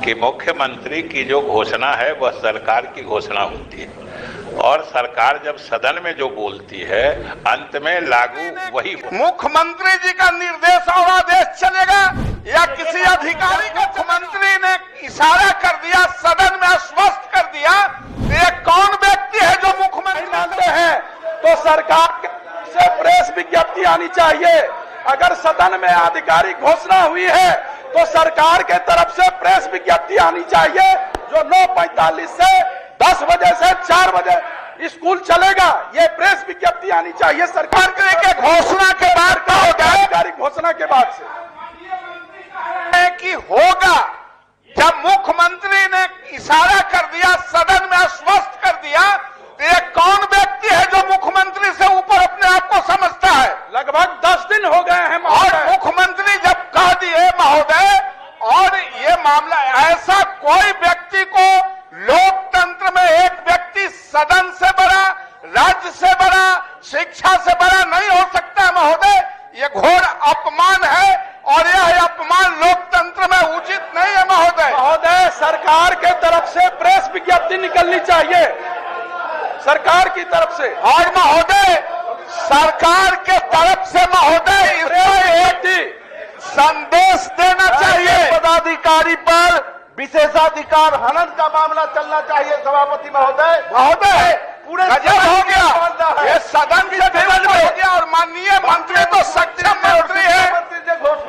कि मुख्यमंत्री की जो घोषणा है वह सरकार की घोषणा होती है और सरकार जब सदन में जो बोलती है अंत में लागू वही। मुख्यमंत्री जी का निर्देश और आदेश चलेगा या किसी अधिकारी का? मुख्यमंत्री ने इशारा कर दिया, सदन में आश्वस्त कर दिया, ये कौन व्यक्ति है जो मुख्यमंत्री मानते हैं? तो सरकार से प्रेस विज्ञप्ति आनी चाहिए। अगर सदन में आधिकारिक घोषणा हुई है तो सरकार के तरफ से प्रेस विज्ञप्ति आनी चाहिए जो 9:45 से 10 बजे से 4 बजे स्कूल चलेगा। ये प्रेस विज्ञप्ति आनी चाहिए सरकार के घोषणा के बाद का होगा। आधिकारिक घोषणा के बाद से कि होगा, जब मुख्यमंत्री ने इशारा कर दिया, सदन में आश्वस्त कर दिया, तो ये कौन व्यक्ति है जो मुख्यमंत्री से ऊपर अपने आप को समझता है? लगभग 10 दिन हो गए हैं और मुख्यमंत्री जब कह दिए महोदय, और ये मामला ऐसा कोई व्यक्ति को लोकतंत्र में एक व्यक्ति सदन से बड़ा, राज्य से बड़ा, शिक्षा से बड़ा नहीं हो सकता महोदय। ये घोर अपमान है और यह अपमान लोकतंत्र में उचित नहीं है महोदय। महोदय, सरकार के तरफ से प्रेस विज्ञप्ति निकलनी चाहिए सरकार की तरफ से। और महोदय, सरकार के तरफ से महोदय एक संदेश देना चाहिए, पदाधिकारी पर विशेषाधिकार हनन का मामला चलना चाहिए। सभापति महोदय, पूरे गजब हो गया, ये सदन से विरोध हो गया। और माननीय मंत्री तो सक्षम मंत्री है,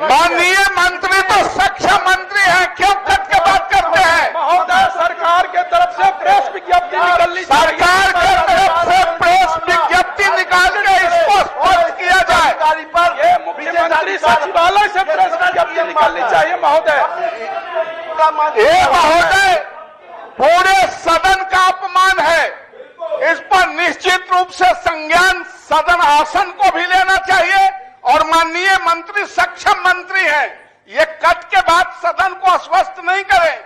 माननीय मंत्री तो सक्षम मंत्री है, क्यों कट के बात करते हैं? महोदय, सरकार के तरफ से प्रेस विज्ञप्ति निकलनी चाहिए। सरकार के तरफ से प्रेस विज्ञप्ति निकाल के इसको स्पष्ट किया जाए। ये मुख्यमंत्री सचिवालय से प्रेस विज्ञप्ति निकालनी चाहिए महोदय। ये महोदय पूरे सदन का अपमान है, इस पर निश्चित रूप से संज्ञान सदन आसन को भी लेना चाहिए। और माननीय मंत्री सक्षम मंत्री है, ये कट के बाद सदन को आश्वस्त नहीं करें,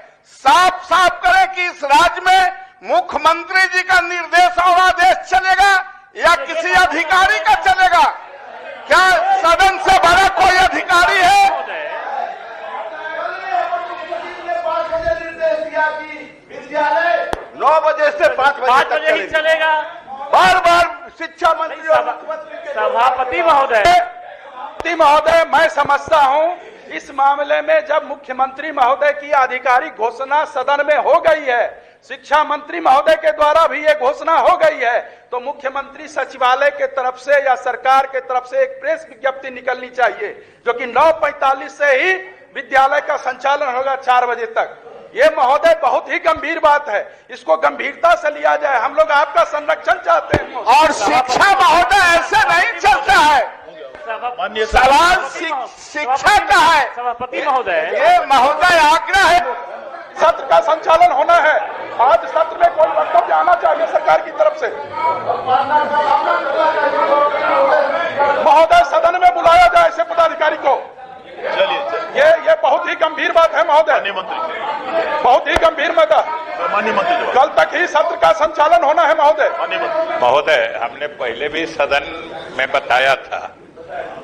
साफ साफ करें कि इस राज्य में मुख्यमंत्री जी का निर्देश और आदेश चलेगा या किसी अधिकारी का चलेगा? क्या सदन से बड़ा कोई अधिकारी है? 9 बजे से 5 बजे ही चलेगा। बार बार शिक्षा मंत्री और मुख्यमंत्री सभापति महोदय, मैं समझता हूं इस मामले में जब मुख्यमंत्री महोदय की आधिकारिक घोषणा सदन में हो गई है, शिक्षा मंत्री महोदय के द्वारा भी ये घोषणा हो गई है, तो मुख्यमंत्री सचिवालय के तरफ से या सरकार के तरफ से एक प्रेस विज्ञप्ति निकलनी चाहिए जो कि 9:45 से ही विद्यालय का संचालन होगा 4 बजे तक। ये महोदय बहुत ही गंभीर बात है, इसको गंभीरता से लिया जाए। हम लोग आपका संरक्षण चाहते हैं और शिक्षा महोदय ऐसे नहीं चलता है। सवाल शिक्षा का है। सभापति महोदय, ये महोदय आग्रह है, सत्र का संचालन होना है। आज सत्र में कोई वक्तव्य आना चाहिए सरकार की तरफ से। महोदय, सदन में बुलाया जाए ऐसे पदाधिकारी को। ये बहुत ही गंभीर बात है महोदय, बहुत ही गंभीर मुद्दा। कल तक ही सत्र का संचालन होना है महोदय। महोदय, हमने पहले भी सदन में बताया था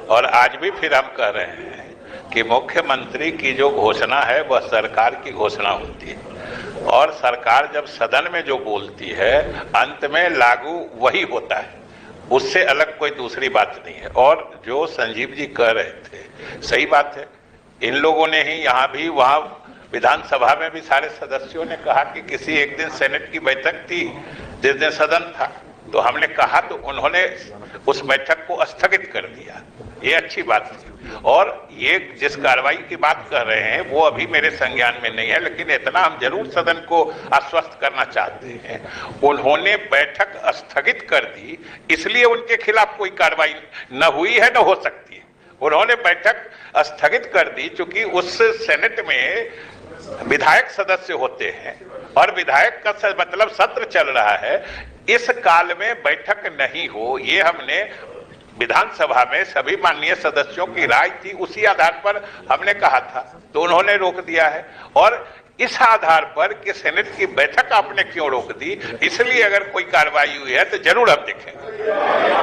और आज भी फिर हम कह रहे हैं कि मुख्यमंत्री की जो घोषणा है वह सरकार की घोषणा होती है और सरकार जब सदन में जो बोलती है अंत में लागू वही होता है, उससे अलग कोई दूसरी बात नहीं है। और जो संजीव जी कह रहे थे सही बात है, इन लोगों ने ही यहाँ भी, वहाँ विधानसभा में भी सारे सदस्यों ने कहा कि किसी एक दिन सेनेट की बैठक थी जिस दिन सदन था, तो हमने कहा तो उन्होंने उस बैठक को स्थगित कर दिया। ये अच्छी बात थी। और ये जिस कार्रवाई की बात कर रहे हैं वो अभी मेरे संज्ञान में नहीं है, लेकिन इतना हम जरूर सदन को आश्वस्त करना चाहते हैं, उन्होंने बैठक स्थगित कर दी, इसलिए उनके खिलाफ कोई कार्रवाई न हुई है न हो सकती है। उन्होंने बैठक स्थगित कर दी क्योंकि उस सेनेट में विधायक सदस्य होते हैं और विधायक का मतलब सत्र चल रहा है, इस काल में बैठक नहीं हो, ये हमने विधानसभा में सभी माननीय सदस्यों की राय थी, उसी आधार पर हमने कहा था, तो उन्होंने रोक दिया है। और इस आधार पर कि सेनेट की बैठक आपने क्यों रोक दी, इसलिए अगर कोई कार्रवाई हुई है तो जरूर हम देखेंगे।